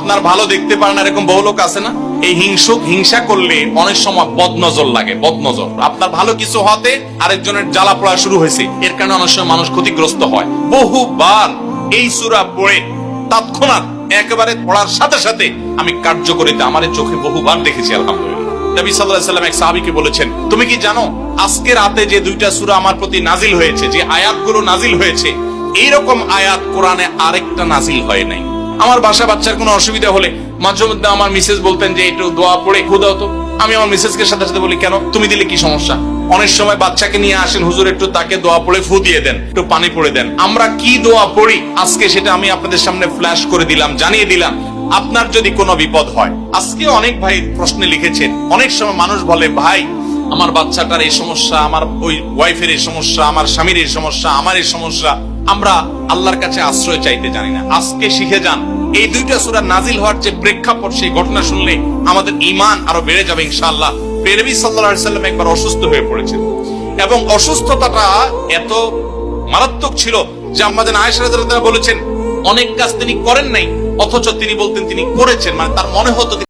আপনার ভালো দেখতে পারেন এরকম বহু লোক আছে না? এই হিংসা করলে অনেক সময় বদনজর লাগে, বদনজর। আপনার ভালো কিছু হতে আরেকজনের জ্বালা পড়া শুরু হয়েছে, এর কারণে অনেক সময় মানুষ ক্ষতিগ্রস্ত হয়। বহুবার এই সূরা পড়ে তৎক্ষণাৎ একেবারে পড়ার সাথে সাথে আমি কার্যকরিতা আমার চোখে বহুবার দেখেছি, আলহামদুলিল্লাহ। নবী সাল্লাল্লাহু আলাইহি ওয়াসাল্লাম এক সাহাবীকে বলেছেন, তুমি কি জানো আজকে রাতে যে দুইটা সূরা আমার প্রতি নাজিল হয়েছে, যে আয়াতগুলো নাজিল হয়েছে, এইরকম আয়াত কোরআনে আরেকটা নাজিল হয় নাই। আমার বাচ্চার কোনো অসুবিধা হলে মাঝে মধ্যে আমার মিসেস বলতেন যে একটু দোয়া পড়ে খুদাও তো। আমি আমার মিসেসকে সাথে সাথে বলি, কেন, তুমি দিলে কি সমস্যা? অনেক সময় বাচ্চাকে নিয়ে আসেন, হুজুর একটু তাকে দোয়া পড়ে ফু দিয়ে দেন, একটু পানি পড়ে দেন। আমরা কি দোয়া পড়ি আজকে সেটা আমি আপনাদের সামনে ফ্ল্যাশ করে দিলাম, জানিয়ে দিলাম। আপনার যদি কোনো বিপদ হয়, আজকে অনেক ভাই প্রশ্নে লিখেছেন, অনেক সময় মানুষ বলে, ভাই আমার বাচ্চাটার এই সমস্যা, আমার ওই ওয়াইফের এই সমস্যা, আমার স্বামীর এই সমস্যা, আমার এই সমস্যা। আমরা আল্লাহর কাছে আশ্রয় চাইতে জানি না। আজকে শিখে যান, এই দুইটা সূরা নাজিল হওয়ার যে প্রেক্ষাপট, সেই ঘটনা শুনলে আমাদের ঈমান আরো বেড়ে যাবে ইনশাআল্লাহ। নবী সাল্লাল্লাহু আলাইহি ওয়াসাল্লাম একবার অসুস্থ হয়ে পড়েছেন এবং অসুস্থতাটা এত মারাত্মক ছিল যে আম্মাজান আয়েশা রাদিয়াল্লাহু আনহা বলেছেন, অনেক কাজ তিনি করেন নাই, অথচ তিনি বলতেন তিনি করেছেন, মানে তার মনে হতো